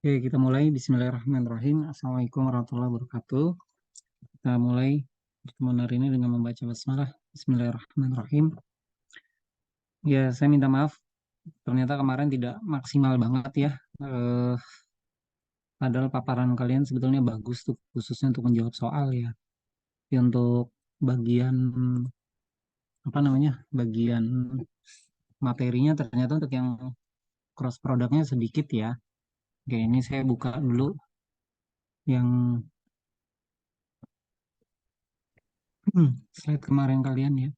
Oke, kita mulai. Bismillahirrahmanirrahim. Assalamualaikum warahmatullahi wabarakatuh. Kita mulai pertemuan hari ini dengan membaca basmalah. Bismillahirrahmanirrahim. Ya, saya minta maaf. Ternyata kemarin tidak maksimal banget ya. Padahal paparan kalian sebetulnya bagus tuh, khususnya untuk menjawab soal ya. Tapi untuk bagian apa namanya? Bagian materinya ternyata untuk yang cross produknya sedikit ya. Oke, ini saya buka dulu yang slide kemarin kalian ya.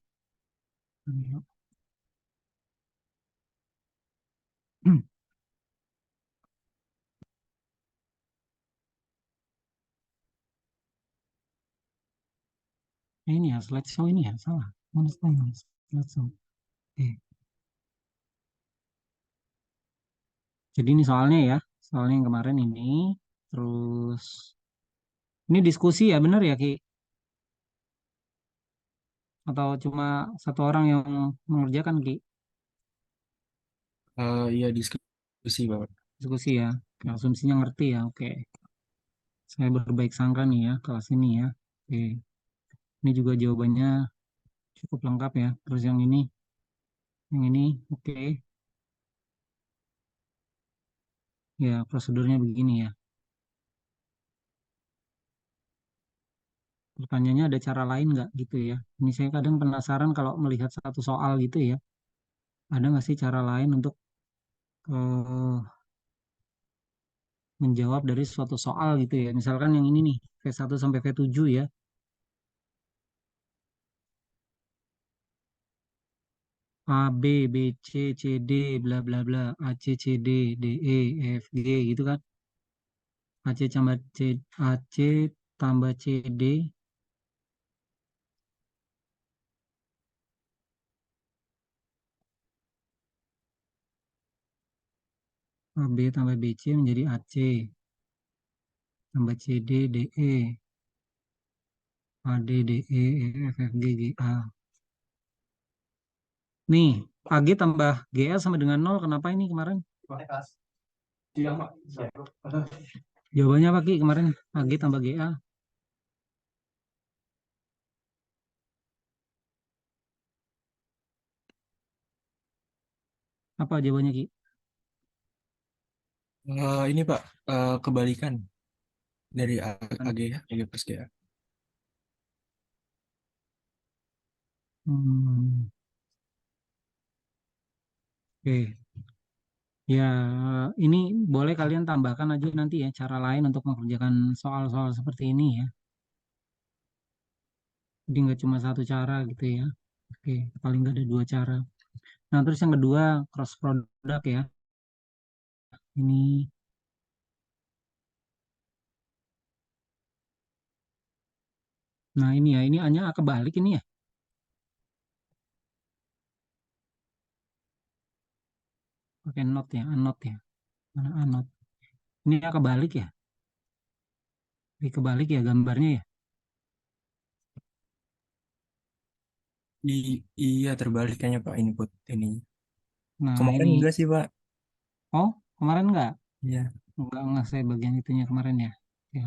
Ini ya, slideshow ini ya, salah. Mana slideshow? Oke. Jadi ini soalnya ya, soalnya yang kemarin ini. Terus, ini diskusi ya, bener ya, Ki? Atau cuma satu orang yang mengerjakan, Ki? Iya diskusi Bapak. Diskusi ya. Oke, asumsinya ngerti ya, oke. Saya berbaik sangka nih ya, kelas ini ya. Oke. Ini juga jawabannya cukup lengkap ya. Terus yang ini, oke. Ya, prosedurnya begini ya. Pertanyaannya ada cara lain nggak gitu ya. Ini saya kadang penasaran kalau melihat satu soal gitu ya. Ada nggak sih cara lain untuk eh, menjawab dari suatu soal gitu ya. Misalkan yang ini nih, V1 sampai V7 ya. A, B, B, C, C, D, bla bla bla. A, C, C, D, D, E, F, G gitu kan. A, C tambah C, A, C tambah C, D, A, B tambah B, C menjadi A, C. Tambah C, D, D, E. A, D, D, E, F, F, G, G, A. Nih, A, G tambah G, A sama dengan 0. Kenapa ini kemarin? Jawabannya apa Ki kemarin? A, G tambah G, A. Apa jawabannya Ki? Ini Pak, kebalikan dari AG ya, AG plus GA. Hmm, oke. Ya, ini boleh kalian tambahkan aja nanti ya cara lain untuk mengerjakan soal-soal seperti ini ya. Jadi nggak cuma satu cara gitu ya. Oke, paling nggak ada dua cara. Nah, terus yang kedua cross product ya. Ini, nah ini ya, ini hanya kebalik ini ya. Pakai not ya, anot ya. Mana anot? Ini ya kebalik ya. Ini kebalik ya gambarnya ya. Iya terbalik kayaknya Pak input ini. Nah, Kemarin ini, enggak sih Pak? oh kemarin Iya. nggak saya bagian itunya kemarin ya. Ya,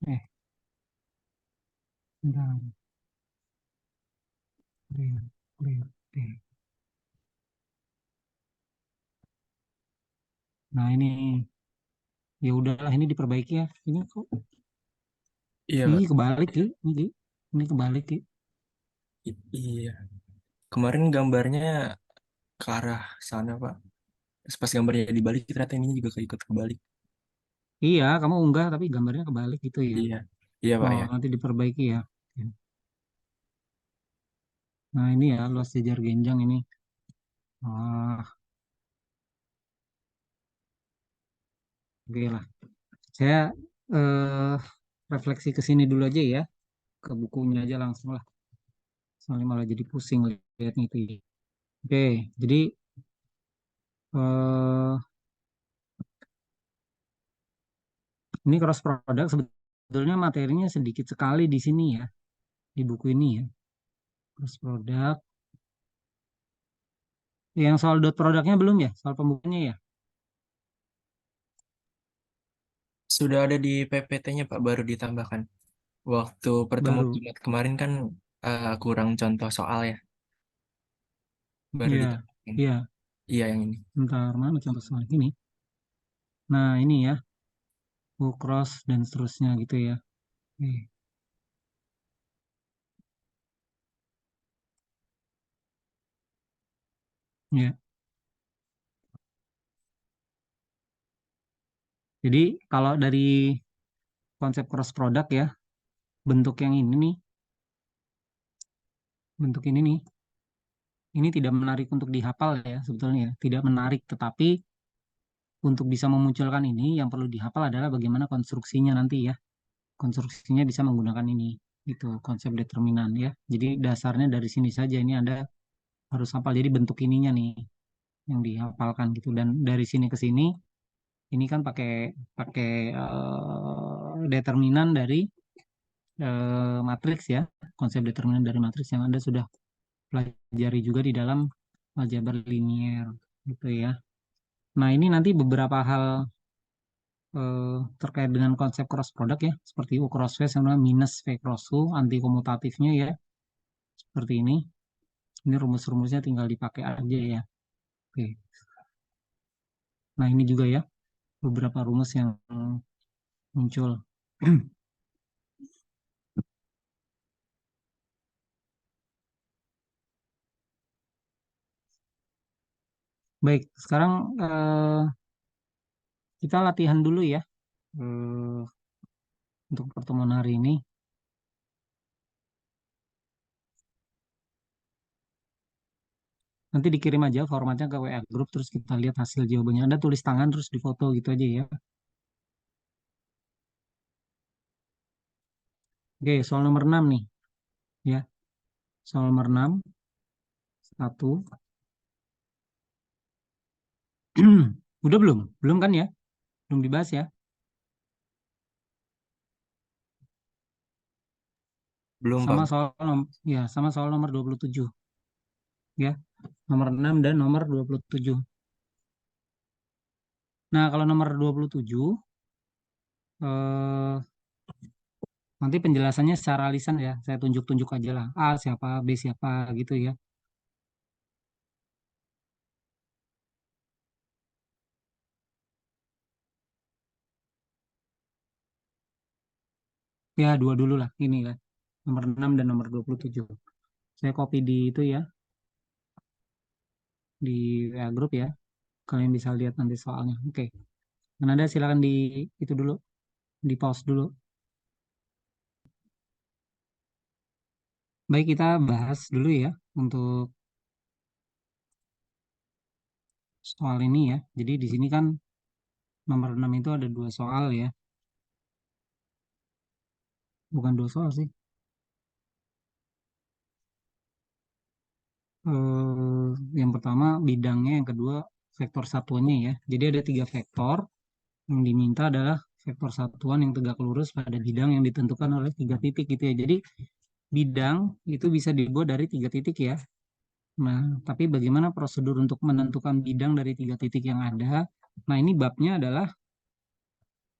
eh, bentar. Clear, clear, oke. Nah ini ya udahlah ini diperbaiki ya. Ini kok Iya ini Pak. kebalik Ki. Ini kebalik Ki. Iya. Kemarin gambarnya ke arah sana Pak. Terus pas gambarnya dibalik ternyata ininya juga ikut kebalik. Iya, kamu unggah tapi gambarnya kebalik gitu ya. Iya. Iya Pak Oh, ya. nanti diperbaiki ya. Nah, ini ya luas jejar genjang ini. Ah, oke lah. Saya eh, refleksi ke sini dulu aja ya. Ke bukunya aja langsung lah. Soalnya malah jadi pusing lihatnya itu ya. Oke, jadi eh, ini cross product sebetulnya materinya sedikit sekali di sini ya. Di buku ini ya. Cross product. Yang soal dot produknya belum ya? Soal pembukanya ya? Sudah ada di PPT-nya Pak, baru ditambahkan. Waktu pertemuan Baru. Jumat kemarin kan kurang contoh soal ya, baru Iya. ditambahkan. Iya. Iya yang ini. Bentar, mana contoh soal ini? Nah, ini ya. Full cross dan seterusnya gitu ya. Oke. Ya. Jadi kalau dari konsep cross product ya, bentuk yang ini nih, bentuk ini nih, ini tidak menarik untuk dihafal ya sebetulnya ya. Tidak menarik, tetapi untuk bisa memunculkan ini yang perlu dihafal adalah bagaimana konstruksinya nanti ya. Konstruksinya bisa menggunakan ini. Itu konsep determinan ya. Jadi dasarnya dari sini saja ini Anda harus hafal. Jadi bentuk ininya nih yang dihafalkan gitu. Dan dari sini ke sini ini kan pakai pakai determinan dari matriks ya. Konsep determinan dari matriks yang Anda sudah pelajari juga di dalam aljabar linier gitu ya. Nah, ini nanti beberapa hal terkait dengan konsep cross product ya, seperti U cross V sama minus V cross U, anti komutatifnya ya, seperti ini. Ini rumus-rumusnya tinggal dipakai aja ya. Oke. Nah, ini juga ya, beberapa rumus yang muncul. Baik, sekarang kita latihan dulu ya untuk pertemuan hari ini. Nanti dikirim aja formatnya ke WA Group, terus kita lihat hasil jawabannya. Anda tulis tangan, terus difoto gitu aja ya. Oke, soal nomor 6 nih. Ya, soal nomor 6, satu. Udah belum? Belum kan ya? Belum dibahas ya? Belum Sama Pak. soal ya, sama soal nomor 27 ya. Nomor 6 dan nomor 27. Nah, kalau nomor 27 eh, nanti penjelasannya secara lisan ya. Saya tunjuk-tunjuk aja lah. A siapa, B siapa gitu ya. Ya, dua dulu lah ini lah. Nomor 6 dan nomor 27. Saya copy di itu ya, di WA Group ya. Kalian bisa lihat nanti soalnya. Oke. Dan Anda silakan di itu dulu, di pause dulu. Baik, kita bahas dulu ya untuk soal ini ya. Jadi di sini kan nomor 6 itu ada dua soal ya. Bukan dua soal sih. Yang pertama bidangnya, yang kedua vektor satuannya ya. Jadi ada tiga vektor. Yang diminta adalah vektor satuan yang tegak lurus pada bidang yang ditentukan oleh tiga titik gitu ya. Jadi bidang itu bisa dibuat dari tiga titik ya. Nah, tapi bagaimana prosedur untuk menentukan bidang dari tiga titik yang ada? Nah, ini babnya adalah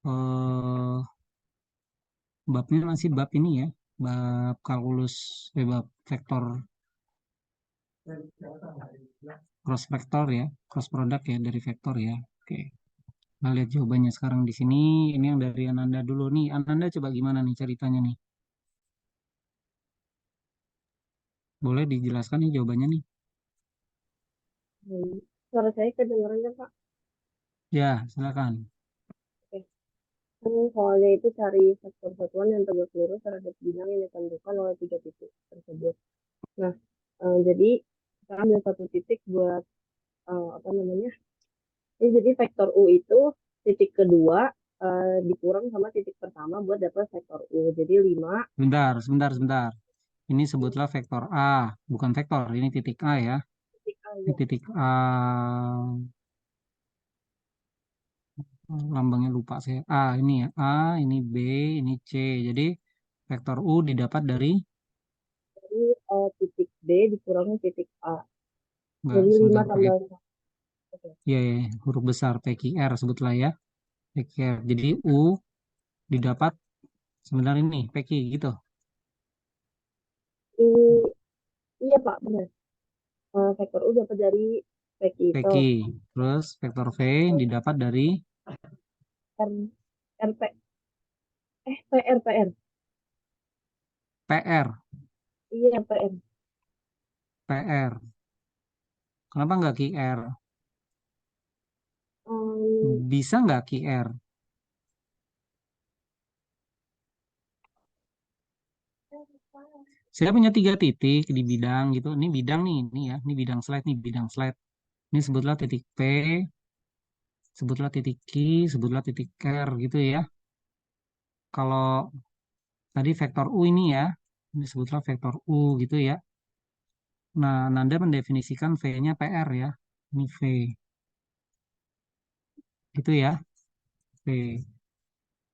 eh, babnya masih bab ini ya, bab kalkulus, bab vektor cross vektor ya, cross product ya dari vektor ya. Oke, kita lihat jawabannya sekarang di sini. Ini yang dari Ananda dulu nih. Ananda coba gimana nih ceritanya nih? Boleh dijelaskan nih jawabannya nih? Suara saya kedengarannya Pak. Ya, silakan. Oke. Kan soalnya itu cari sektor satuan yang tegak lurus terhadap bidang yang ditentukan oleh tiga titik tersebut. Nah, jadi kita ambil satu titik buat apa namanya? Ini jadi vektor U itu titik kedua dikurang sama titik pertama buat dapat vektor U. Jadi 5 Sebentar, sebentar, sebentar. Ini sebutlah vektor A, bukan vektor. Ini titik A ya. titik A Ini ya. titik A, lambangnya lupa saya. A ini ya. A, ini B, ini C. Jadi vektor U didapat dari Jadi titik B dikurangi titik A. Enggak, Jadi 5 sebentar pakai tambah 1. Oke. ya, ya, huruf besar PQR sebutlah ya. PQR. Jadi U didapat sebenarnya ini PQ gitu. Iya Pak, benar. Vektor U dapat dari PQ PQ. itu. Terus vektor V Terus didapat dari R, RP, PR, PR. PR. Iya, PR. PR. Kenapa nggak QR? Um, Bisa nggak QR? Saya punya 3 titik di bidang gitu. Ini bidang nih, ini ya. Ini bidang slide nih, bidang slide. Ini sebutlah titik P, sebutlah titik Q, sebutlah titik R gitu ya. Kalau tadi vektor U ini ya, ini sebutlah vektor U gitu ya. Nah, Nanda mendefinisikan V-nya PR ya. Ini V, gitu ya. V.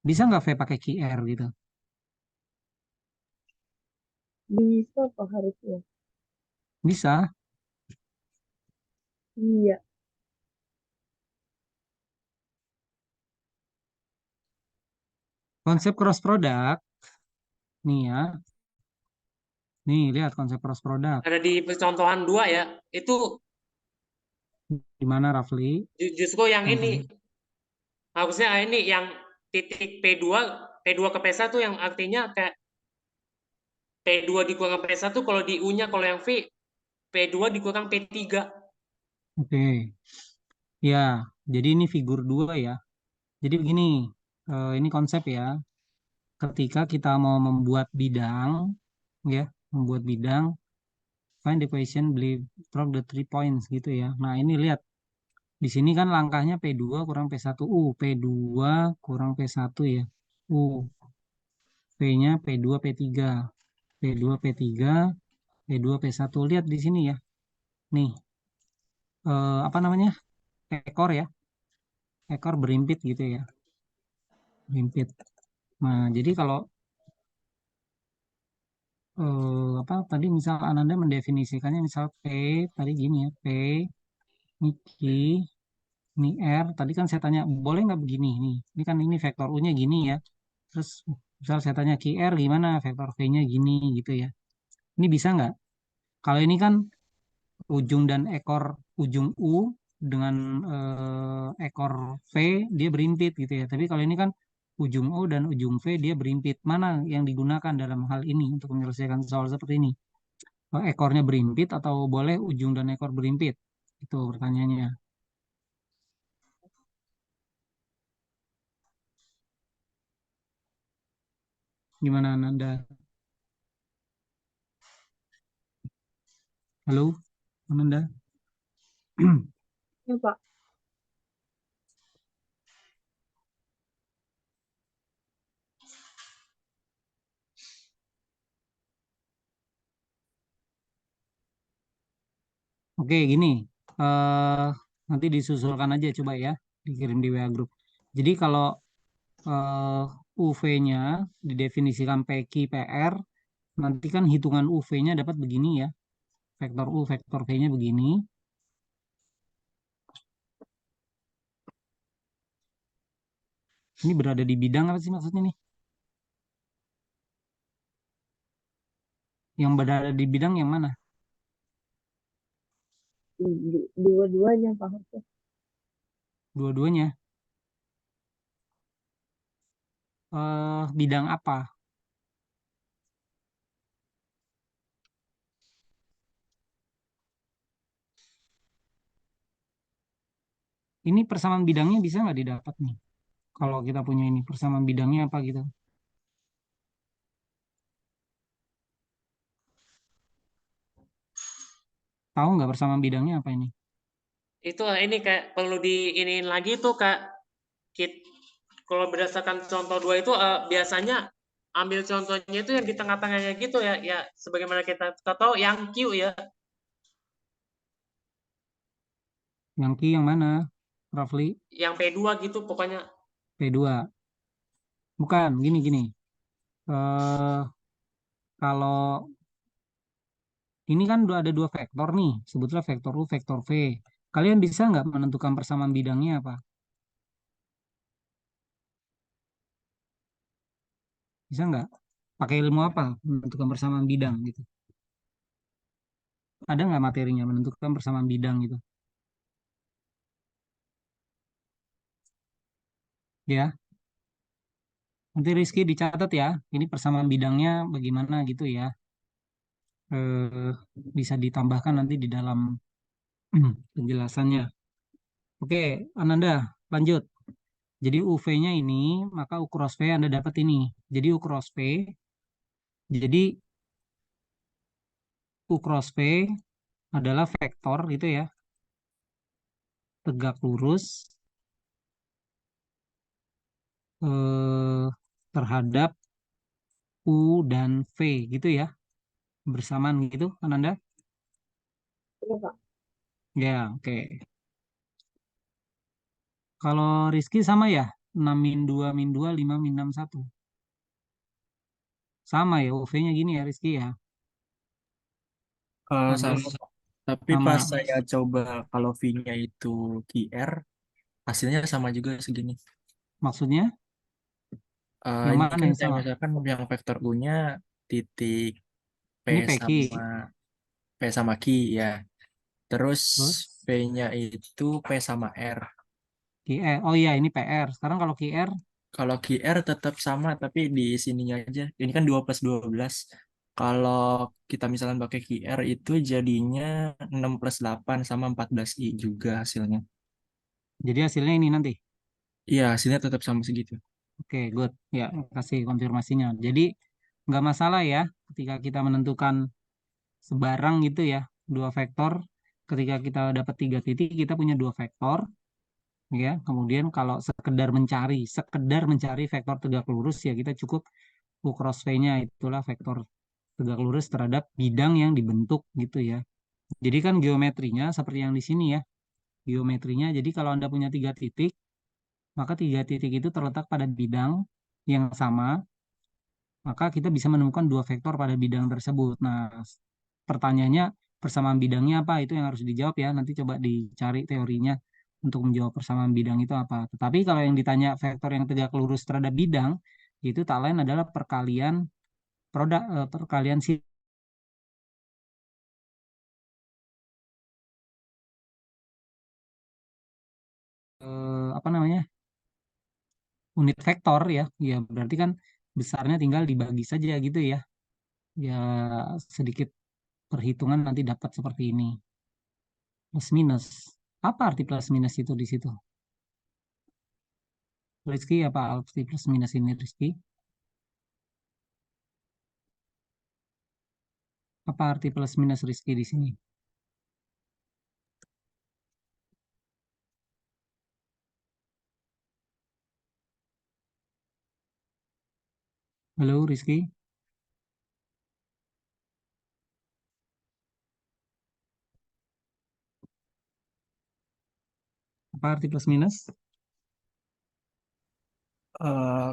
Bisa nggak V pakai QR gitu? bisa Pak harusnya. Bisa. Iya. Konsep cross product, nih ya. Nih, lihat konsep cross product. Ada di contohan 2 ya. Itu Di mana, Rafli? justru yang ini. Contohnya. Harusnya ini yang titik P2 ke P1 yang artinya kayak P2 dikurang P1 kalau di U-nya kalau yang V P2 dikurang P3. Oke. Ya, jadi ini figur 2 ya. Jadi begini, ini konsep ya. Ketika kita mau membuat bidang, ya, membuat bidang, find the equation, believe, from the 3 points gitu ya. Nah, ini lihat. Di sini kan langkahnya P2 kurang P1 U. P2 kurang P1 ya. U. P-nya P2 P3. P2 P3, P2 P1. Lihat di sini ya. Nih, apa namanya? Ekor ya. Ekor berimpit gitu ya. Berimpit. Nah, jadi kalau apa tadi misal Ananda mendefinisikannya misal P tadi gini ya. P ini Q, ini R. Tadi kan saya tanya, boleh nggak begini nih? Ini kan ini vektor U-nya gini ya. Terus misal saya tanya QR gimana vektor V-nya gini gitu ya. Ini bisa nggak? Kalau ini kan ujung dan ekor ujung U dengan ekor V dia berimpit gitu ya. Tapi kalau ini kan ujung U dan ujung V dia berimpit. Mana yang digunakan dalam hal ini untuk menyelesaikan soal seperti ini? Ekornya berimpit atau boleh ujung dan ekor berimpit? Itu pertanyaannya. Gimana Nanda? Halo, Nanda? Ya Pak. Oke, gini. eh Nanti disusulkan aja coba ya, dikirim di WA Group. Jadi kalau UV-nya didefinisikan PQ PR, nanti kan hitungan UV-nya dapat begini ya. Vektor U, vektor V-nya begini. Ini berada di bidang apa sih maksudnya nih? Yang berada di bidang yang mana? Dua-duanya Pak harusnya. Dua-duanya. Bidang apa? Ini persamaan bidangnya bisa nggak didapat nih? Kalau kita punya ini, persamaan bidangnya apa gitu? Tahu nggak persamaan bidangnya apa ini? Itu ini kayak perlu diiniin lagi tuh Kak. Kit kalau berdasarkan contoh 2 itu biasanya ambil contohnya itu yang di tengah-tengahnya gitu ya. Ya sebagaimana kita tahu yang Q ya. Yang Ki yang mana? Roughly Yang P2 gitu pokoknya. P2. Bukan, gini-gini. Eh Kalau Ini kan ada dua vektor nih, sebutlah vektor U, vektor V. Kalian bisa nggak menentukan persamaan bidangnya apa? Bisa nggak? Pakai ilmu apa menentukan persamaan bidang gitu? Ada nggak materinya menentukan persamaan bidang gitu? Ya, nanti Rizky dicatat ya. Ini persamaan bidangnya bagaimana gitu ya. Bisa ditambahkan nanti di dalam penjelasannya. Oke, Ananda, lanjut. Jadi UV-nya ini, maka U cross V Anda dapat ini. Jadi U cross V, jadi U cross V adalah vektor gitu ya, tegak lurus eh, terhadap U dan V gitu ya, bersamaan gitu, Ananda? Iya, Kak. Ya, oke. Kalau Rizky sama ya, 6 min 2 min 2 5 min 6 1. Sama ya, UV-nya gini ya Rizky ya. Sama, Bagus, Pak. Tapi pas sama. saya coba kalau V-nya itu QR, hasilnya sama juga segini. Maksudnya, yang Ini mana kan yang kayak sama? misalkan yang vektor U-nya titik P Ini PQ, sama Q ya. Terus terus P-nya itu P sama R. QR. Oh iya, ini PR. Sekarang kalau QR, Kalau QR tetap sama tapi di sininya aja. Ini kan 2 + 12. Kalau kita misalnya pakai QR itu jadinya 6 + 8 sama 14I juga hasilnya. jadi hasilnya ini nanti. Iya, hasilnya tetap sama segitu. Oke, good. Ya, kasih konfirmasinya. Jadi, nggak masalah ya ketika kita menentukan sebarang gitu ya, dua vektor. Ketika kita dapat tiga titik, kita punya dua vektor. Ya, kemudian kalau sekedar mencari vektor tegak lurus ya kita cukup U cross V-nya itulah vektor tegak lurus terhadap bidang yang dibentuk gitu ya. Jadi kan geometrinya seperti yang di sini ya. Geometrinya, jadi kalau Anda punya tiga titik, maka tiga titik itu terletak pada bidang yang sama, maka kita bisa menemukan dua vektor pada bidang tersebut. Nah, pertanyaannya persamaan bidangnya apa? Itu yang harus dijawab ya. Nanti coba dicari teorinya untuk menjawab persamaan bidang itu apa. Tetapi kalau yang ditanya vektor yang tegak lurus terhadap bidang, itu tak lain adalah perkalian perkalian apa namanya? Unit vektor ya. Ya berarti kan besarnya tinggal dibagi saja gitu ya. Ya sedikit perhitungan nanti dapat seperti ini. Plus minus. Apa arti plus minus itu di situ? Rizky, apa arti plus minus ini Rizky? Apa arti plus minus Rizky di sini? Halo Rizky, apa arti plus minus? Eh,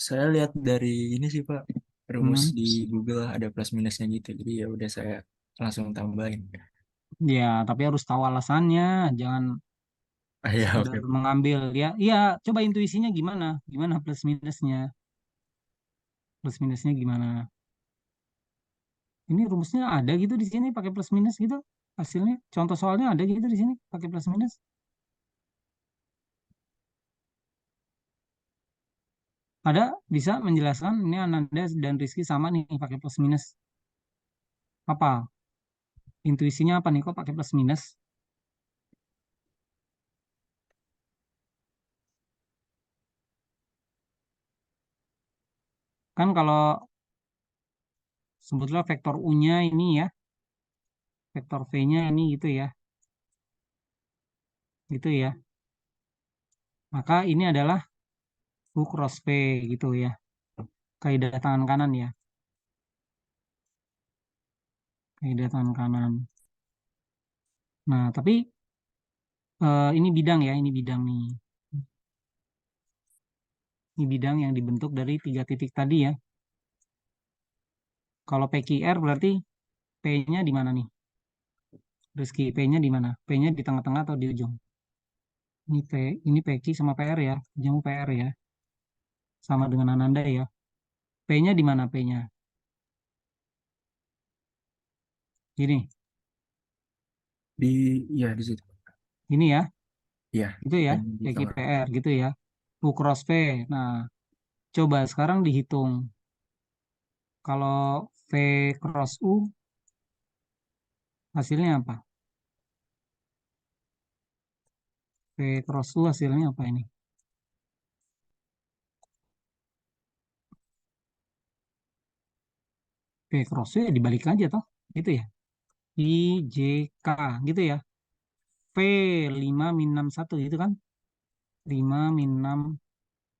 saya lihat dari ini sih Pak, rumus Hmm, di Google ada plus minusnya gitu. Jadi ya udah saya langsung tambahin. ya, tapi harus tahu alasannya, jangan Ah ya sekedar oke. mengambil ya. Iya, coba intuisinya gimana? Gimana plus minusnya? Plus minusnya gimana? Ini rumusnya ada gitu di sini pakai plus minus gitu hasilnya. Contoh soalnya ada gitu di sini pakai plus minus. Ada bisa menjelaskan ini Ananda dan Rizky sama nih pakai plus minus. Apa? Intuisinya apa nih kok pakai plus minus? Kan kalau sebutlah vektor U-nya ini ya, vektor V-nya ini gitu ya. Gitu ya. Maka ini adalah U cross V gitu ya. Kaidah tangan kanan ya. Kaidah tangan kanan. Nah, tapi ini bidang ya, ini bidang nih. Ini bidang yang dibentuk dari tiga titik tadi ya. Kalau PQR berarti P-nya di mana nih? Rizky, P-nya di mana? P-nya di tengah-tengah atau di ujung? Ini P, ini PQ sama PR ya. Ujung PR ya. Sama dengan Ananda ya. P-nya di mana P-nya? Ini, Ya di situ. ini ya. Iya, Itu ya. yang di PQ tengah. PR gitu ya. U cross P. Nah, coba sekarang dihitung. Kalau V cross U, hasilnya apa? V cross U hasilnya apa ini? V cross U ya dibalik aja toh. Gitu ya. I, J, K gitu ya. V 5 min 6 1 gitu kan. 5 min 6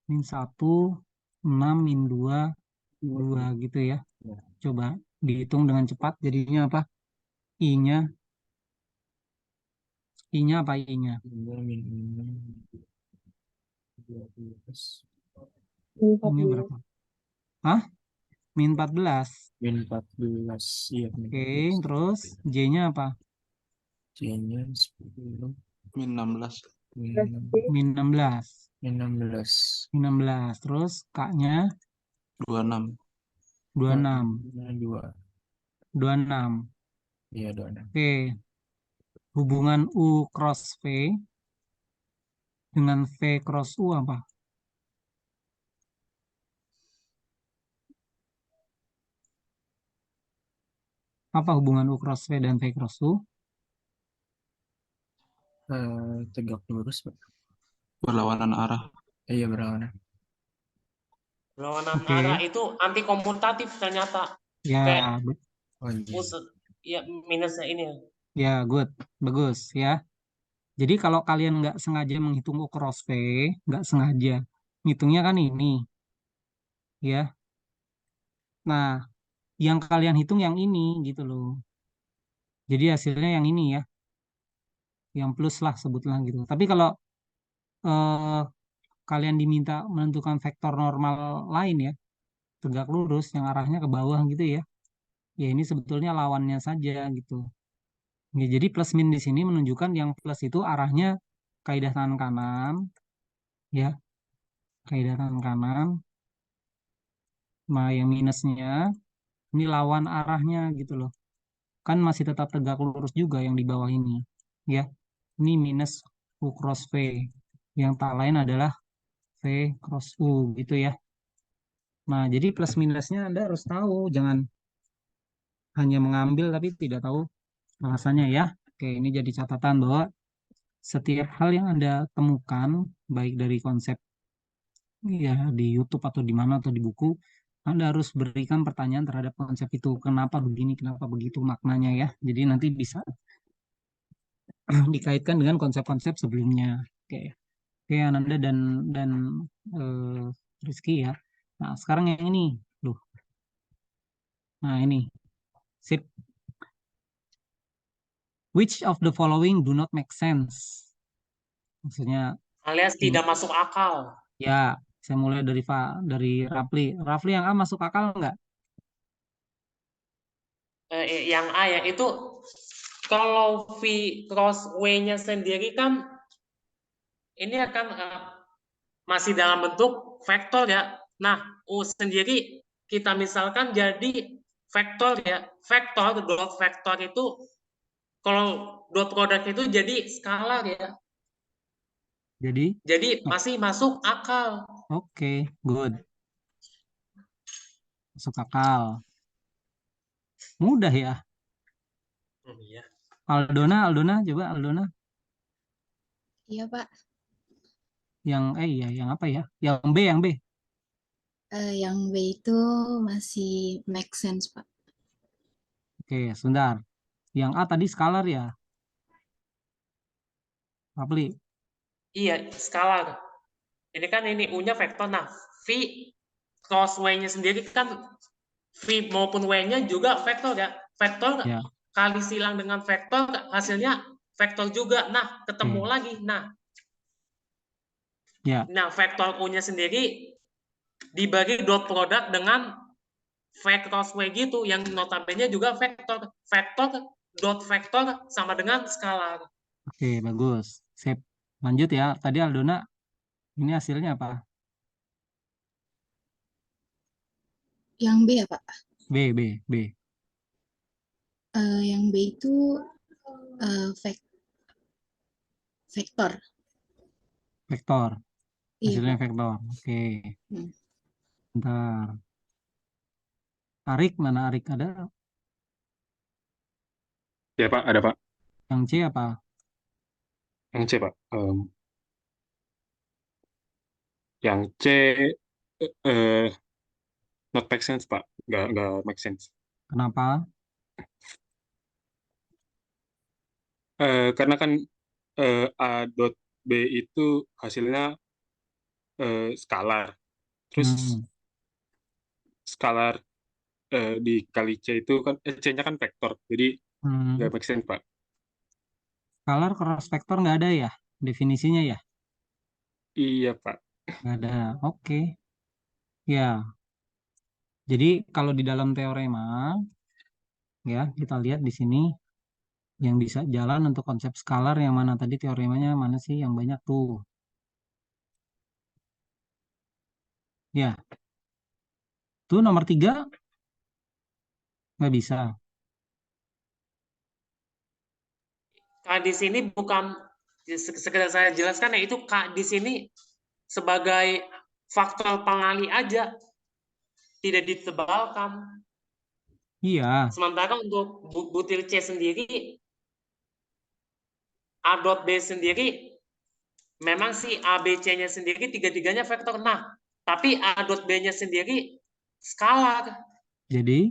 min 1, 6 min 2, 2 gitu ya. Ya. Coba dihitung dengan cepat jadinya apa? I-nya. I-nya apa I-nya? Ini min 6, 12. I-nya 14. berapa? Hah? Min 14. Min 14. Iya, min Oke, 14. terus J-nya apa? C-nya 10. Min 16. Terus Min J, Min 16. min 16. Min 16. Terus K-nya 26. 26. 2. 26. Iya, 26. Oke, hubungan U cross V dengan V cross U apa? Apa hubungan U cross V dan V cross U? Tegak lurus, Pak. Berlawanan arah. Iya, berlawanan. Berlawanan Oke. arah itu anti komutatif ternyata. Ya, Kayak Oh iya. ya minusnya ini. ya, good, bagus ya. Jadi kalau kalian nggak sengaja menghitung U cross V, nggak sengaja, ngitungnya kan ini, ya. Nah, yang kalian hitung yang ini gitu loh. Jadi hasilnya yang ini ya, yang plus lah sebutlah gitu. Tapi kalau eh, kalian diminta menentukan vektor normal lain ya, tegak lurus yang arahnya ke bawah gitu ya, ya ini sebetulnya lawannya saja gitu. Ya, jadi plus min di sini menunjukkan yang plus itu arahnya kaidah tangan kanan, ya, kaidah tangan kanan. Nah, yang minusnya ini lawan arahnya gitu loh. Kan masih tetap tegak lurus juga yang di bawah ini, ya. Ini minus U cross V. Yang tak lain adalah V cross U gitu ya. Nah, jadi plus minusnya Anda harus tahu, jangan hanya mengambil tapi tidak tahu alasannya ya. Oke, ini jadi catatan bahwa setiap hal yang Anda temukan, baik dari konsep ya di YouTube atau di mana atau di buku, Anda harus berikan pertanyaan terhadap konsep itu. Kenapa begini, kenapa begitu maknanya ya. Jadi nanti bisa dikaitkan dengan konsep-konsep sebelumnya. Oke, oke Ananda dan Rizky ya. Nah, sekarang yang ini, loh. Nah, ini. Sip. Which of the following do not make sense? Maksudnya, Alias tidak masuk akal. ya, saya mulai dari Rafli. Rafli yang A masuk akal nggak? Yang A ya, itu kalau V cross W-nya sendiri kan ini akan masih dalam bentuk vektor ya. Nah, U sendiri kita misalkan jadi vektor ya. Vektor, dot vektor itu kalau dot product itu jadi skalar ya. Jadi, masih masuk akal. oke, good. Masuk akal. Mudah ya. Iya. Aldona, coba Aldona. Iya, Pak. Iya, yang apa ya? Yang B. Yang B itu masih make sense, Pak. Oke, sebentar. Yang A tadi skalar ya? Rafli. Iya, skalar. Ini kan ini U-nya vektor. Nah, V cross W-nya sendiri kan V maupun W-nya juga vektor ya. Vektor Ya. kali silang dengan vektor hasilnya vektor juga. Nah, ketemu Oke. lagi. Ya. Nah, vektor U-nya sendiri dibagi dot product dengan V cross V gitu, yang notabene juga vektor. Vektor dot vektor sama dengan skalar. Oke, bagus. Sip. Lanjut ya. Tadi Aldona, ini hasilnya apa? Yang B ya Pak? B. Yang B itu vektor. Vektor. Iya Hasilnya Pak. vektor. Oke. Hmm. Bentar. Arik, mana Arik? Ada? Ya Pak, ada Pak. Yang C apa? Yang C Pak. Yang C eh, not make sense Pak. Nggak make sense. Kenapa? Karena kan A dot B itu hasilnya skalar. Terus Hmm. skalar dikali C itu kan C-nya kan vektor. Jadi nggak Hmm. make sense Pak. Skalar cross vektor nggak ada ya? Definisinya ya? Iya Pak. Nggak ada. Oke. Ya. Jadi kalau di dalam teorema, ya kita lihat di sini yang bisa jalan untuk konsep skalar yang mana tadi teoremanya mana sih yang banyak tuh? Ya, tuh nomor 3 nggak bisa. K di sini bukan sekedar saya jelaskan ya, itu K di sini sebagai faktor pengali aja, tidak ditebalkan. Iya, Sementara untuk butir C sendiri, A dot B sendiri, memang si A, B, C-nya sendiri tiga-tiganya vektor. Nah, tapi A dot B-nya sendiri skalar. jadi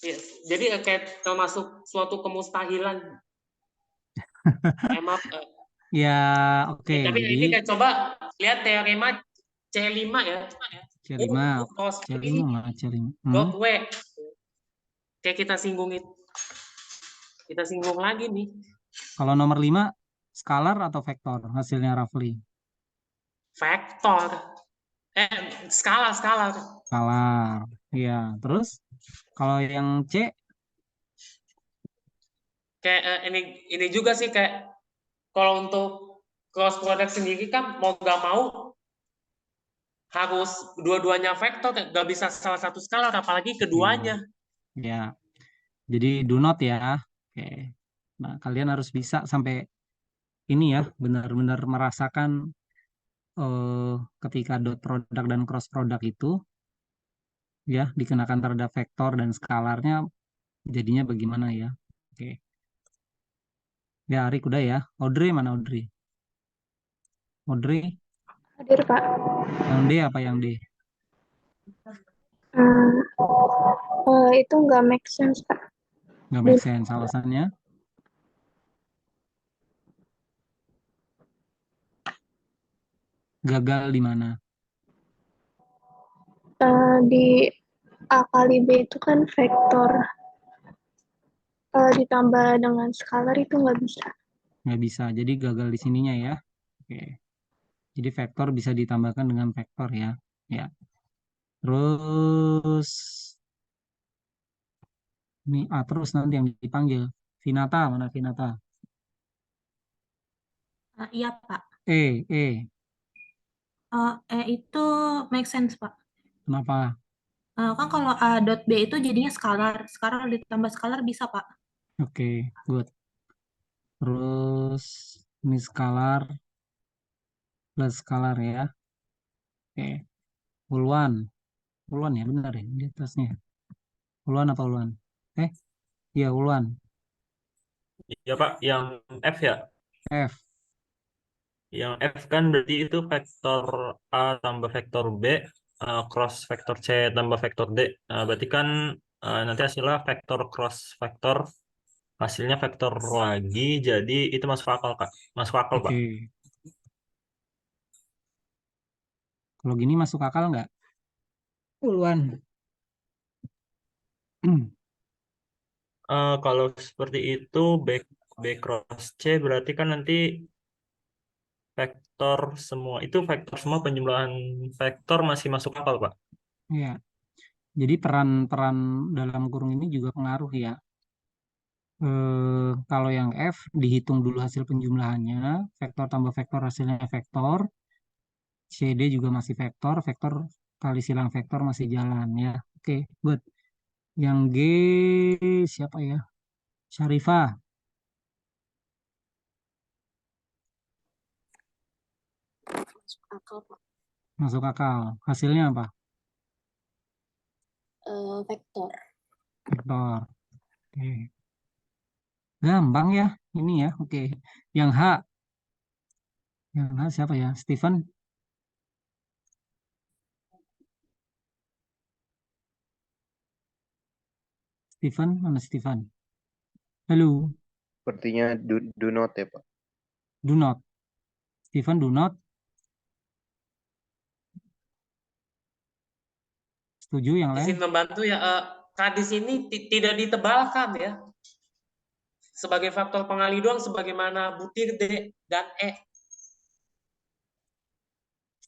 Ya, jadi kayak termasuk suatu kemustahilan. Emang, ya oke. tapi Jadi ini kayak coba lihat teorema C5 ya. C5, Cos C5 ini mana C5? dot W. Kayak kita singgung itu. Kita singgung lagi nih. Kalau nomor 5 skalar atau vektor hasilnya roughly? Vektor. Skala. Skalar. Iya, terus kalau yang C Kayak ini juga sih kayak kalau untuk cross product sendiri kan mau gak mau harus dua-duanya vektor, gak bisa salah satu skala apalagi keduanya. ya. Jadi do not ya. Oke. Nah, kalian harus bisa sampai ini ya, benar-benar merasakan ketika dot product dan cross product itu ya dikenakan terhadap vektor dan skalarnya jadinya bagaimana ya. Oke. Ya, Arik udah ya. Audrey mana Audrey? Audrey, Hadir, Pak. yang D apa yang D? Itu nggak make sense, Pak. Nggak make sense. Alasannya? Gagal di mana? Di A kali B itu kan vektor. Ditambah dengan skalar itu nggak bisa. Nggak bisa. Jadi gagal di sininya ya. Oke. Jadi vektor bisa ditambahkan dengan vektor ya. Ya. Terus ini A terus nanti yang dipanggil. Vinata, mana Vinata? Iya, Pak. E. Itu make sense, Pak. Kenapa? Kan kalau A dot B itu jadinya skalar. Skalar ditambah skalar bisa, Pak. Oke, good. Terus ini skalar plus skalar ya. Oke. Uluan. Uluan ya benar ya di atasnya. Uluan apa uluan? Iya uluan. Ya Pak, yang F ya. F. Yang F kan berarti itu vektor A tambah vektor B, cross vektor C tambah vektor D. Berarti kan nanti hasilnya vektor cross vektor, hasilnya vektor lagi, jadi itu masuk akal Kak. Masuk akal Oke. Pak. Kalau gini masuk akal nggak? Uluan. Kalau seperti itu B cross C berarti kan nanti vektor semua itu vektor semua penjumlahan vektor masih masuk akal Pak. Ya. Jadi peran-peran dalam kurung ini juga pengaruh ya. Kalau yang F dihitung dulu hasil penjumlahannya, vektor tambah vektor hasilnya vektor, CD juga masih vektor, vektor kali silang vektor masih jalan ya. Oke, good. Yang G siapa ya? Syarifah, Masuk akal, Pak. masuk akal. Hasilnya apa? Vektor. Vektor. Oke. Gampang ya ini ya. Oke. Yang H. Yang H siapa ya? Steven. Steven mana Steven? Halo. Sepertinya do not ya, Pak. Do not. Steven do not. Setuju yang lain? Izin membantu ya, kadis ini tidak ditebalkan ya. Sebagai faktor pengali doang sebagaimana butir D dan E.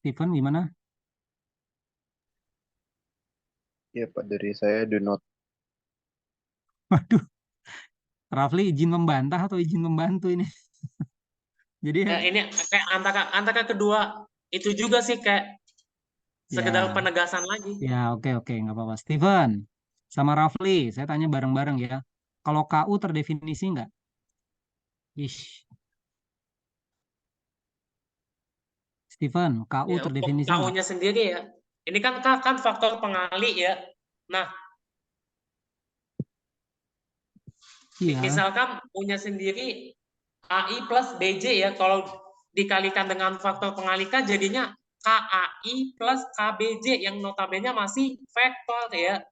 Steven gimana? Ya, Pak, dari saya do not. Waduh. Rafli izin membantah atau izin membantu ini? Jadi Ya, ini kayak antara kedua itu juga sih kayak sekedar ya, penegasan lagi. ya oke nggak apa-apa. Steven sama Rafli, saya tanya bareng-bareng ya. Kalau KU terdefinisi nggak? Ish. Steven, KU Ya, untuk terdefinisi nggak? KU-nya sendiri ya. Ini kan faktor pengali ya. Nah, Iya. misalkan punya sendiri AI plus BJ ya. Kalau dikalikan dengan faktor pengalikan jadinya KAI plus KBJ yang notabene masih vektor ya.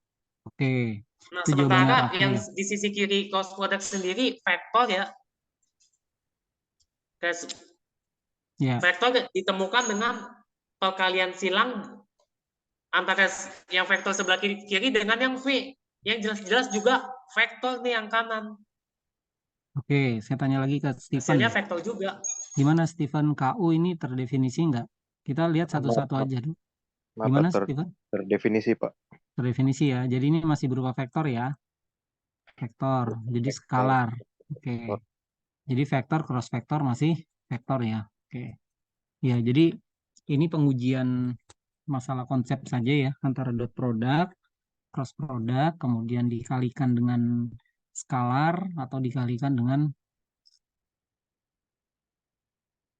Oke. Nah, Itu jawabannya sementara Rafli. yang di sisi kiri cross product sendiri vektor ya. Ya. Vektor ditemukan dengan perkalian silang antara yang vektor sebelah kiri dengan yang V. Yang jelas-jelas juga vektor nih yang kanan. Oke, saya tanya lagi ke Steven. Hasilnya vektor juga. Gimana Steven, KU ini terdefinisi nggak? Kita lihat satu-satu aja dulu. Gimana Steven? Terdefinisi, Pak. Terdefinisi ya. Jadi ini masih berupa vektor ya. Vektor. Jadi Vektor. skalar. Oke. Vektor. Jadi vektor cross vektor masih vektor ya. Oke. Ya, jadi ini pengujian masalah konsep saja ya antara dot product, cross product, kemudian dikalikan dengan skalar atau dikalikan dengan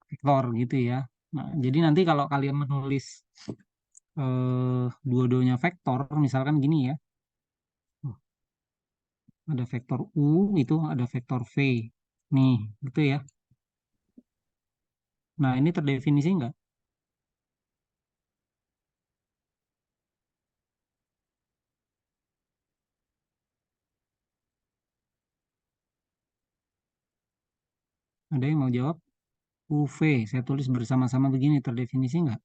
vektor gitu ya. Nah, jadi nanti kalau kalian menulis dua-duanya vektor, misalkan gini ya, ada vektor U, itu ada vektor V. Nih, gitu ya. Nah, ini terdefinisi nggak? Ada yang mau jawab? UV, saya tulis bersama-sama begini, terdefinisi nggak?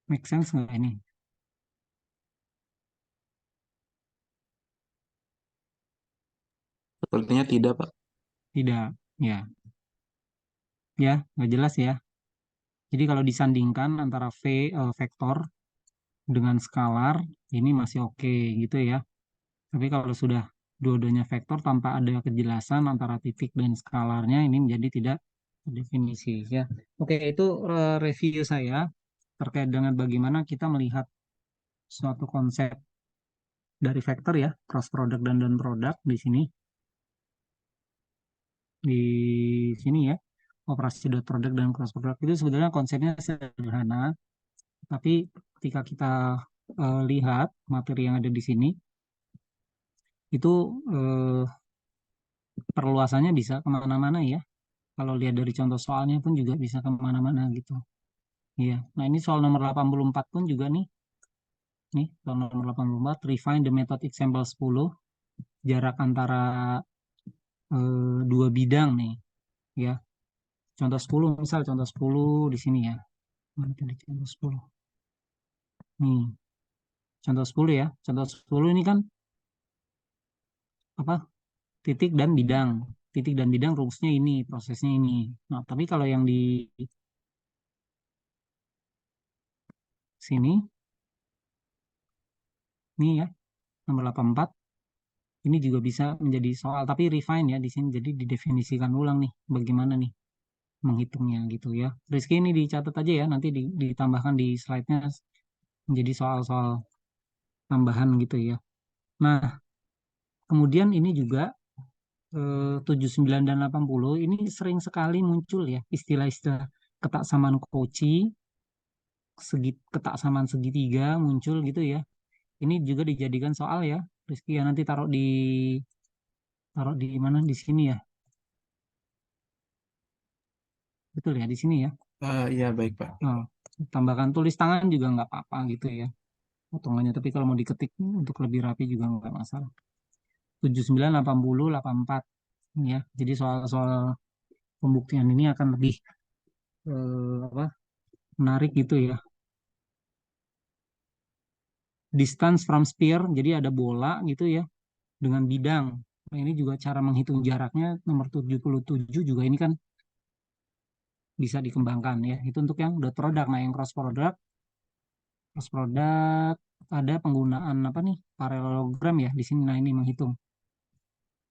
Make sense nggak ini? Sepertinya tidak, Pak. Tidak, ya. Ya, nggak jelas ya. Jadi kalau disandingkan antara vektor dengan skalar, ini masih oke gitu ya. Tapi kalau sudah dua-duanya vektor tanpa ada kejelasan antara titik dan skalarnya, ini menjadi tidak terdefinisi ya. Oke, itu review saya terkait dengan bagaimana kita melihat suatu konsep dari vektor ya, cross product dan non product di sini. Di sini ya, operasi dot product dan cross product itu sebenarnya konsepnya sederhana, tapi ketika kita lihat materi yang ada di sini, itu perluasannya bisa kemana-mana ya. Kalau lihat dari contoh soalnya pun juga bisa kemana-mana gitu. Iya. Nah ini soal nomor 84 pun juga nih. Nih, soal nomor 84, refine the method example 10, jarak antara dua bidang nih. Ya. Contoh 10, misal contoh 10 di sini ya. Mana tadi contoh 10? Nih, contoh 10 ya. Contoh 10 ini kan apa? Titik dan bidang. Titik dan bidang rumusnya ini, prosesnya ini. Nah, tapi kalau yang di sini. Ini ya, nomor 84. Ini juga bisa menjadi soal, tapi refine ya di sini. Jadi didefinisikan ulang nih, bagaimana nih menghitungnya gitu ya. Rizky ini dicatat aja ya, nanti ditambahkan di slide-nya menjadi soal-soal tambahan gitu ya. Nah, kemudian ini juga 79 dan 80 ini sering sekali muncul ya istilah-istilah ketaksamaan Cauchy, ketaksamaan segitiga muncul gitu ya. Ini juga dijadikan soal ya, Rizky ya, nanti taruh di mana, di sini ya. Betul ya, di sini ya. Iya baik Pak. Nah, tambahkan tulis tangan juga nggak apa-apa gitu ya potongannya, tapi kalau mau diketik untuk lebih rapi juga nggak masalah. 79, 80, 84 ya. Jadi soal-soal pembuktian ini akan lebih apa, menarik gitu ya. Distance from sphere, jadi ada bola gitu ya dengan bidang. Nah, ini juga cara menghitung jaraknya nomor 77 juga ini kan bisa dikembangkan ya. Itu untuk yang dot product. Nah, yang cross product ada penggunaan apa nih? Parallelogram ya di sini. Nah, ini menghitung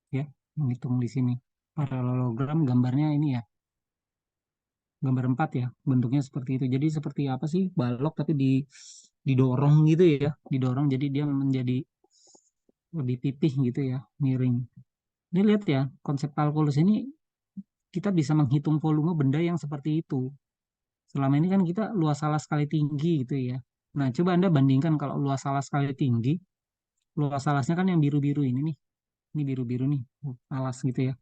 ya, menghitung di sini. Parallelogram gambarnya ini ya. Gambar 4 ya, bentuknya seperti itu. Jadi seperti apa sih? Balok tapi didorong gitu ya. Didorong jadi dia menjadi lebih pipih gitu ya, miring. Ini lihat ya, konsep kalkulus ini kita bisa menghitung volume benda yang seperti itu. Selama ini kan kita luas alas kali tinggi gitu ya. Nah, coba Anda bandingkan kalau luas alas kali tinggi, luas alasnya kan yang biru-biru ini nih. Ini biru-biru nih, alas gitu ya.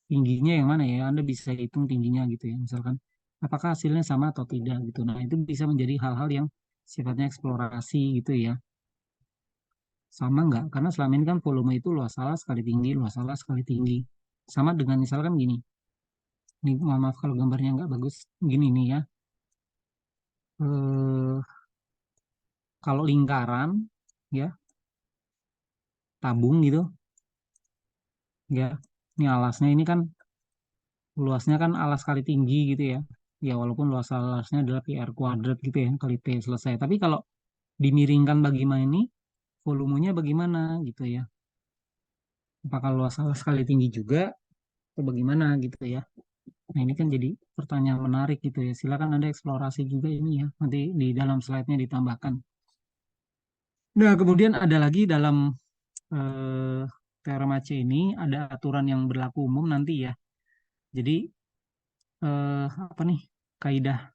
Tingginya yang mana ya? Anda bisa hitung tingginya gitu ya. Misalkan, apakah hasilnya sama atau tidak gitu. Nah, itu bisa menjadi hal-hal yang sifatnya eksplorasi gitu ya. Sama nggak? Karena selama ini kan volume itu luas alas kali tinggi, luas alas kali tinggi. Sama dengan misalkan gini. Ini mohon maaf kalau gambarnya nggak bagus. Gini nih ya. Eh, kalau lingkaran ya, tabung gitu ya. Ini alasnya ini kan luasnya kan alas kali tinggi gitu ya. Ya walaupun luas alasnya adalah PR kuadrat gitu ya, kali T selesai. Tapi kalau dimiringkan bagaimana ini, volumenya bagaimana gitu ya. Apakah luas alas kali tinggi juga atau bagaimana gitu ya. Nah ini kan jadi pertanyaan menarik gitu ya. Silakan Anda eksplorasi juga ini ya. Nanti di dalam slide-nya ditambahkan. Nah kemudian ada lagi dalam eh, teorema C ini ada aturan yang berlaku umum nanti ya. Jadi apa nih, kaidah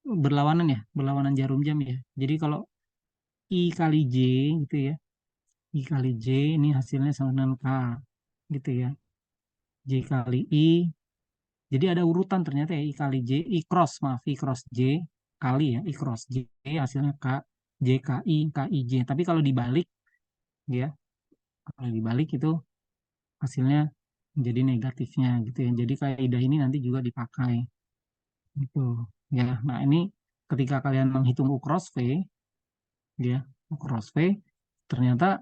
berlawanan ya, berlawanan jarum jam ya. Jadi kalau I kali J gitu ya, I kali J ini hasilnya sama dengan K gitu ya. J kali I, jadi ada urutan ternyata ya, I kali J, I cross, maaf, I cross J kali ya, I cross J hasilnya K, J KI, KI J. Tapi kalau dibalik ya, kalau dibalik itu hasilnya menjadi negatifnya gitu ya. Jadi kaidah ini nanti juga dipakai gitu ya. Nah ini ketika kalian menghitung U cross V ya, U cross V ternyata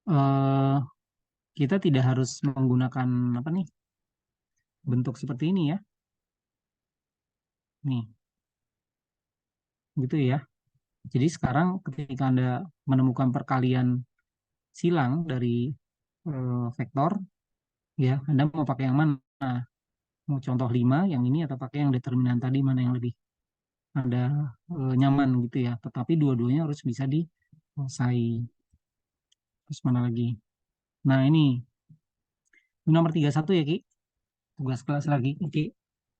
eh, kita tidak harus menggunakan apa nih, bentuk seperti ini ya. Nih, gitu ya. Jadi sekarang ketika Anda menemukan perkalian silang dari vektor, ya, Anda mau pakai yang mana? Mau contoh 5 yang ini atau pakai yang determinan tadi, mana yang lebih Anda nyaman gitu ya. Tetapi dua-duanya harus bisa diselesai. Terus mana lagi? Nah, ini nomor 31 ya, Ki. Tugas kelas lagi, Ki.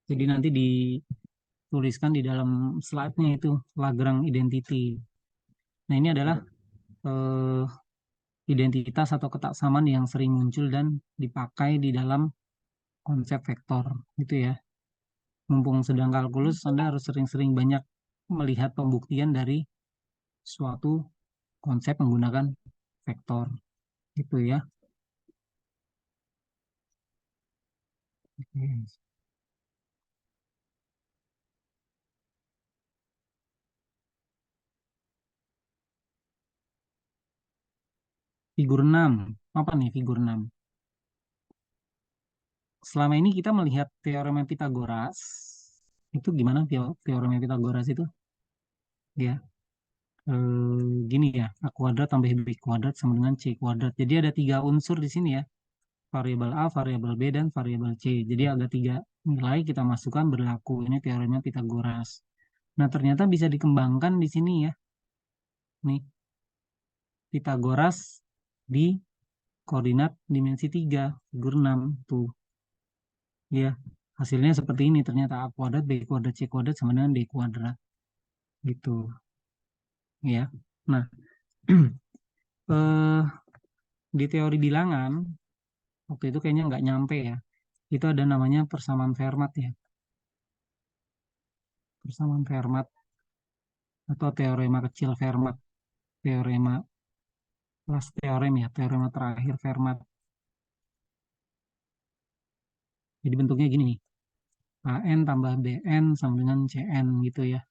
Jadi nanti dituliskan di dalam slide-nya itu Lagrange identity. Nah, ini adalah eh, identitas atau ketaksamaan yang sering muncul dan dipakai di dalam konsep vektor gitu ya. Mumpung sedang kalkulus, Anda harus sering-sering banyak melihat pembuktian dari suatu konsep menggunakan vektor gitu ya. Oke. Figur 6. Apa nih figur 6? Selama ini kita melihat teorema Pitagoras Itu gimana teorema Pitagoras itu? Ya, gini ya, A kuadrat tambah B kuadrat sama dengan C kuadrat. Jadi ada 3 unsur di sini ya, variabel A, variabel B, dan variabel C. Jadi ada 3 nilai kita masukkan berlaku. Ini teorema Pitagoras. Nah, ternyata bisa dikembangkan di sini ya. Nih, Pitagoras di koordinat dimensi 3, figur 6 tuh. Ya, hasilnya seperti ini. Ternyata A kuadrat, B kuadrat, C kuadrat sama dengan D kuadrat. Gitu. Ya. Nah, di teori bilangan, waktu itu kayaknya nggak nyampe ya. Itu ada namanya persamaan Fermat ya. Persamaan Fermat atau teorema kecil Fermat. Teorema last teorem ya, teorema terakhir Fermat. Jadi bentuknya gini nih. AN tambah BN sama dengan CN gitu ya.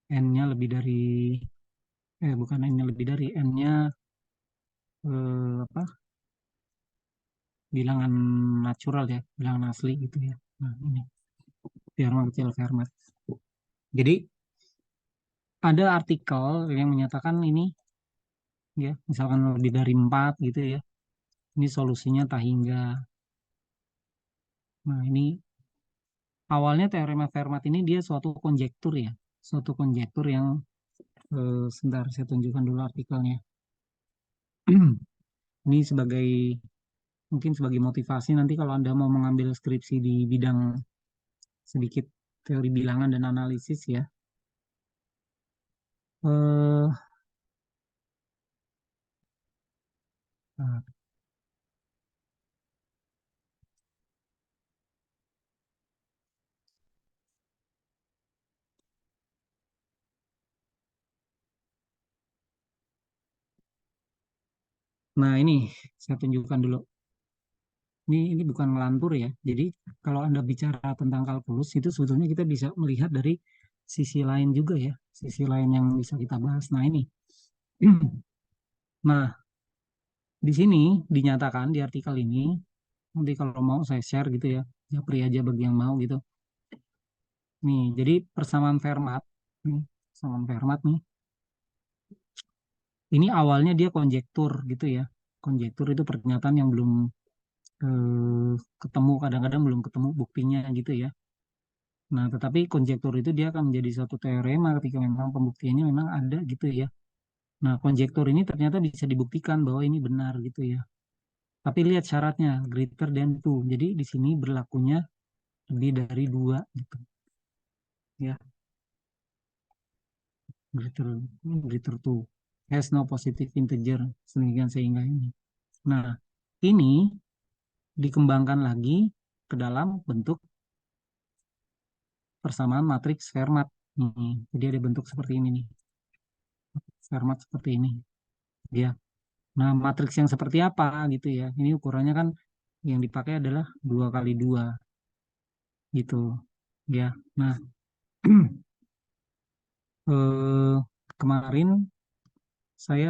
N-nya lebih dari, bukan N-nya lebih dari, N-nya apa? Bilangan natural ya, bilangan asli gitu ya. Nah, ini teorema kecil Fermat. Jadi ada artikel yang menyatakan ini ya, misalkan lebih dari 4 gitu ya. Ini solusinya tak hingga. Nah, ini awalnya teorema Fermat ini dia suatu konjektur ya. Suatu konjektur yang sebentar saya tunjukkan dulu artikelnya. Ini mungkin sebagai motivasi nanti kalau Anda mau mengambil skripsi di bidang sedikit teori bilangan dan analisis ya. Nah, nah, ini saya tunjukkan dulu. Ini bukan ngelantur ya. Jadi kalau Anda bicara tentang kalkulus itu sebetulnya kita bisa melihat dari sisi lain juga ya. Sisi lain yang bisa kita bahas. Nah, ini. Nah, di sini dinyatakan di artikel ini, nanti kalau mau saya share gitu ya. Japri aja bagi yang mau gitu. Nih, jadi persamaan Fermat. Nih, persamaan Fermat nih. Ini awalnya dia konjektur gitu ya. Konjektur itu pernyataan yang belum ketemu, kadang-kadang belum ketemu buktinya gitu ya. Nah, tetapi konjektur itu dia akan menjadi suatu teorema ketika memang pembuktiannya memang ada gitu ya. Nah, konjektur ini ternyata bisa dibuktikan bahwa ini benar gitu ya. Tapi lihat syaratnya, greater than 2. Jadi di sini berlakunya lebih dari 2 gitu. Ya, greater 2. Has no positive integer, sehingga ini. Nah, ini dikembangkan lagi ke dalam bentuk persamaan matriks Fermat. Jadi ada bentuk seperti ini nih. Fermat seperti ini. Ya. Nah, matriks yang seperti apa gitu ya. Ini ukurannya kan yang dipakai adalah 2 kali 2 gitu. Ya. Nah, kemarin saya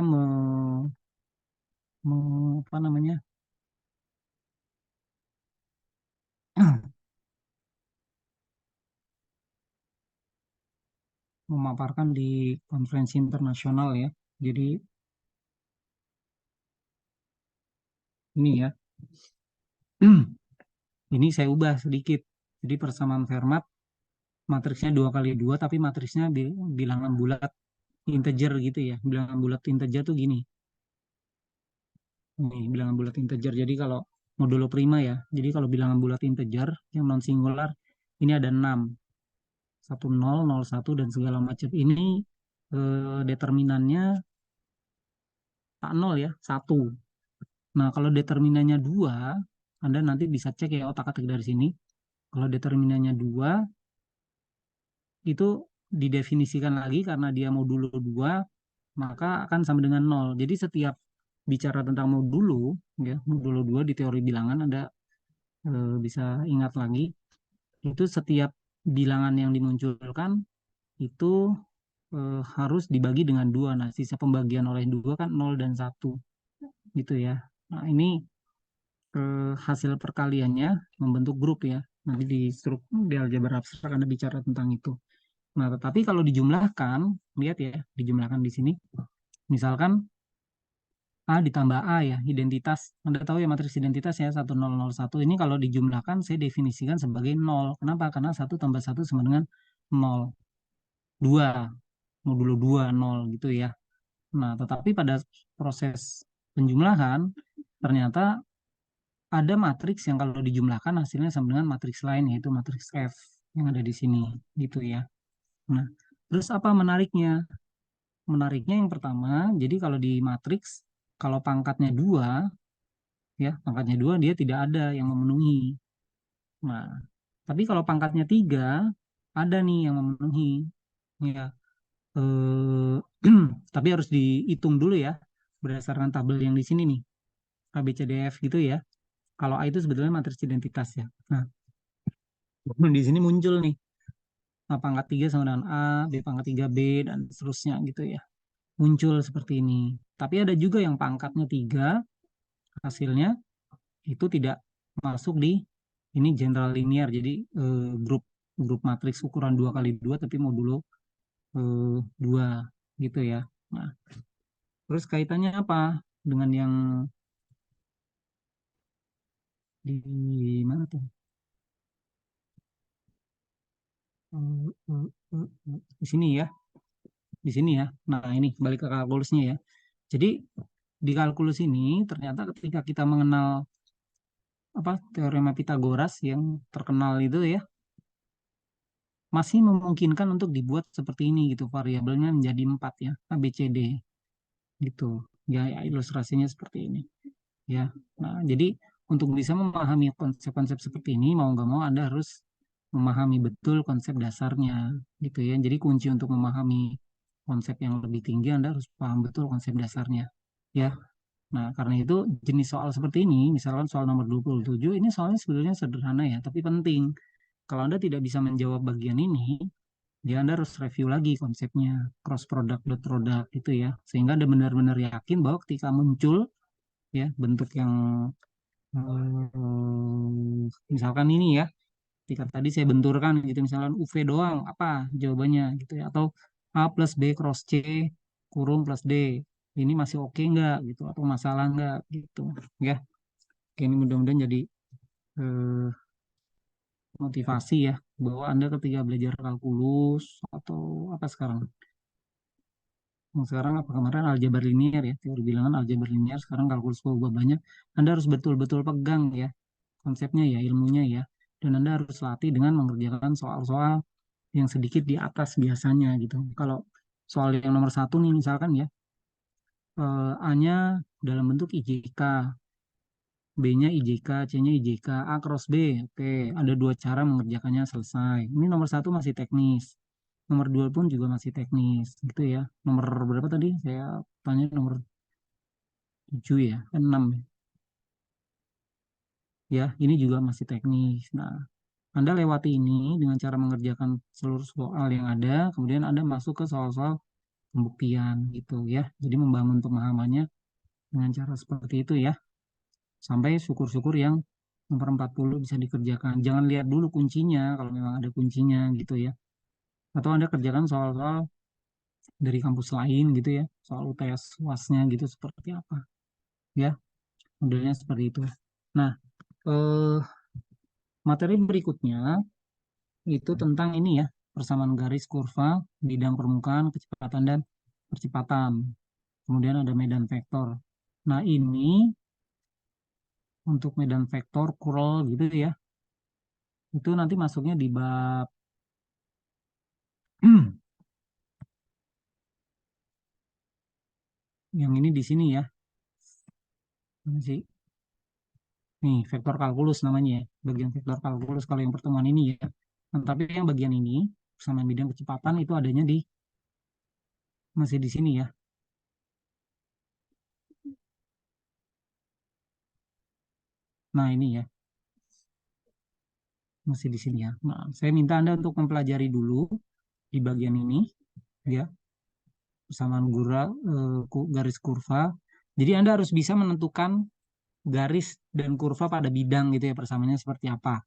apa namanya? Memaparkan di konferensi internasional ya. Jadi ini ya. Ini saya ubah sedikit. Jadi persamaan Fermat matriksnya 2 kali 2 tapi matriksnya bilangan bulat integer gitu ya. Bilangan bulat integer tuh gini. Ini bilangan bulat integer. Jadi kalau modulo prima ya. Jadi kalau bilangan bulat integer yang non singular ini ada 6. 1 0 0 1 dan segala macam. Ini determinannya tak 0 ya, 1. Nah, kalau determinannya 2, Anda nanti bisa cek ya otak-atik dari sini. Kalau determinannya 2 itu didefinisikan lagi karena dia modulo 2, maka akan sama dengan 0. Jadi setiap bicara tentang modulo, ya, modulo 2 di teori bilangan Anda bisa ingat lagi, itu setiap bilangan yang dimunculkan itu harus dibagi dengan 2. Nah, sisa pembagian oleh 2 kan 0 dan 1. Gitu ya. Nah, ini hasil perkaliannya membentuk grup ya. Nanti di aljabar abstrak Anda bicara tentang itu. Nah, tetapi kalau dijumlahkan, lihat ya, dijumlahkan di sini. Misalkan A ditambah A ya, identitas. Anda tahu ya matriks identitas ya, 1001. Ini kalau dijumlahkan saya definisikan sebagai 0. Kenapa? Karena 1 tambah 1 sama dengan 0. 2, modulo 2, 0 gitu ya. Nah, tetapi pada proses penjumlahan, ternyata ada matriks yang kalau dijumlahkan hasilnya sama dengan matriks lain, yaitu matriks F yang ada di sini gitu ya. Nah, terus apa menariknya? Menariknya yang pertama, jadi kalau di matriks, kalau pangkatnya 2, ya, pangkatnya 2 dia tidak ada yang memenuhi. Nah, tapi kalau pangkatnya 3, ada nih yang memenuhi. Ya, tapi harus dihitung dulu ya, berdasarkan tabel yang di sini nih, A, B, C, D, F gitu ya. Kalau A itu sebetulnya matriks identitas ya. Nah, di sini muncul nih, A pangkat 3 sama dengan A, B pangkat 3 B, dan seterusnya gitu ya. Muncul seperti ini. Tapi ada juga yang pangkatnya 3, hasilnya itu tidak masuk di ini general linear. Jadi grup matriks ukuran 2x2 tapi modulo 2 gitu ya. Nah, terus kaitannya apa dengan yang di mana tuh? Di sini ya. Di sini ya. Nah, ini balik ke kalkulusnya ya. Jadi di kalkulus ini ternyata ketika kita mengenal apa teorema Pitagoras yang terkenal itu ya, masih memungkinkan untuk dibuat seperti ini gitu, variabelnya menjadi 4 ya, A, B, C, D gitu. Ya, ya ilustrasinya seperti ini. Ya. Nah, jadi untuk bisa memahami konsep-konsep seperti ini mau nggak mau Anda harus memahami betul konsep dasarnya gitu ya. Jadi kunci untuk memahami konsep yang lebih tinggi Anda harus paham betul konsep dasarnya. Ya. Nah, karena itu jenis soal seperti ini, misalkan soal nomor 27, ini soalnya sebetulnya sederhana ya, tapi penting. Kalau Anda tidak bisa menjawab bagian ini, ya Anda harus review lagi konsepnya, cross product, dot product gitu ya. Sehingga Anda benar-benar yakin bahwa ketika muncul ya bentuk yang misalkan ini ya, ketika tadi saya benturkan gitu, misalkan UV doang, apa jawabannya gitu ya. Atau A plus B cross C kurung plus D. Ini masih oke nggak gitu, atau masalah nggak gitu ya. Oke, ini mudah-mudahan jadi eh, motivasi ya bahwa Anda ketika belajar kalkulus atau apa sekarang sekarang apa kemarin aljabar linear ya, teori bilangan aljabar linear, sekarang kalkulus berubah banyak, Anda harus betul-betul pegang ya konsepnya ya, ilmunya ya, dan Anda harus latih dengan mengerjakan soal-soal yang sedikit di atas biasanya gitu. Kalau soal yang nomor 1 nih misalkan ya, A-nya dalam bentuk IJK, B-nya IJK, C-nya IJK, A cross B. Oke, ada 2 cara mengerjakannya, selesai. Ini nomor 1 masih teknis. Nomor 2 pun juga masih teknis, gitu ya. Nomor berapa tadi? Saya tanya nomor 7 ya, 6 ya. Ya, ini juga masih teknis. Nah, Anda lewati ini dengan cara mengerjakan seluruh soal yang ada, kemudian Anda masuk ke soal-soal pembuktian gitu ya. Jadi membangun pemahamannya dengan cara seperti itu ya. Sampai syukur-syukur yang nomor 40 bisa dikerjakan. Jangan lihat dulu kuncinya kalau memang ada kuncinya gitu ya. Atau Anda kerjakan soal-soal dari kampus lain gitu ya. Soal UTS UAS-nya gitu seperti apa. Ya, modelnya seperti itu. Nah, materi berikutnya itu tentang ini ya, persamaan garis kurva, bidang permukaan, kecepatan dan percepatan. Kemudian ada medan vektor. Nah, ini untuk medan vektor curl gitu ya. Itu nanti masuknya di bab yang ini di sini ya. Ini sih. Nih, vektor kalkulus namanya ya. Bagian vektor kalkulus kalau yang pertemuan ini ya. Nah, tapi yang bagian ini sama bidang kecepatan itu adanya di masih di sini ya. Nah, ini ya. Masih di sini ya. Nah, saya minta Anda untuk mempelajari dulu di bagian ini ya. Persamaan garis kurva. Jadi Anda harus bisa menentukan garis dan kurva pada bidang gitu ya, persamaannya seperti apa.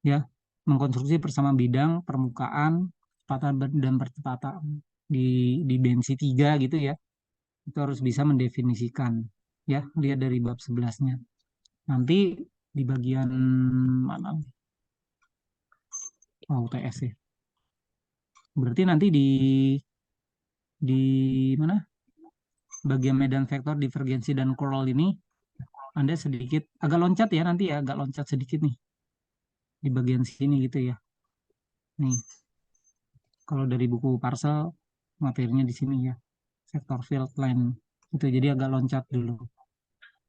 ya, mengkonstruksi persamaan bidang, permukaan, kecepatan dan percepatan di dimensi 3 gitu ya. Itu harus bisa mendefinisikan, ya, lihat dari bab 11-nya. Nanti di bagian mana? UTS ya. Berarti nanti di mana? Bagian medan vektor divergensi dan curl ini Anda sedikit agak loncat ya nanti ya, agak loncat sedikit nih di bagian sini gitu ya. Nih, kalau dari buku Parsel materinya di sini ya, vector field line itu, jadi agak loncat dulu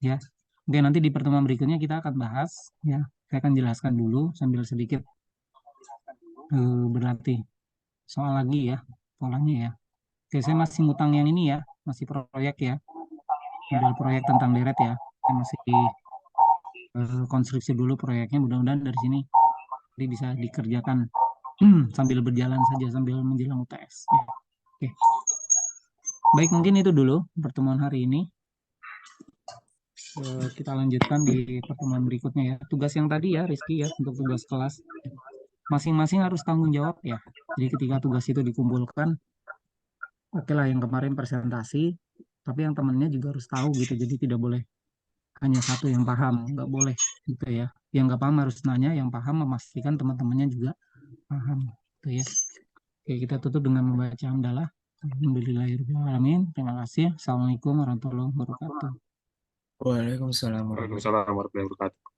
ya. Oke, nanti di pertemuan berikutnya kita akan bahas ya. Saya akan jelaskan dulu sambil sedikit berarti soal lagi ya polanya ya. Oke, saya masih ngutang yang ini ya, masih proyek ya, model proyek tentang deret ya. Saya masih konstruksi dulu proyeknya, mudah-mudahan dari sini jadi bisa dikerjakan sambil berjalan saja sambil menjelang UTS ya. Oke. Baik, mungkin itu dulu pertemuan hari ini. Kita lanjutkan di pertemuan berikutnya ya. Tugas yang tadi ya Rizky ya, untuk tugas kelas masing-masing harus tanggung jawab ya. Jadi ketika tugas itu dikumpulkan, oke lah yang kemarin presentasi, tapi yang temennya juga harus tahu gitu. Jadi tidak boleh hanya satu yang paham, nggak boleh gitu ya. Yang nggak paham harus nanya, yang paham memastikan teman-temannya juga paham gitu ya. Oke, kita tutup dengan membaca hamdalah. Alhamdulillahirrahmanirrahim. Terima kasih. Assalamualaikum warahmatullahi wabarakatuh. Waalaikumsalam warahmatullahi Waalaikumsalam warahmatullahi wabarakatuh.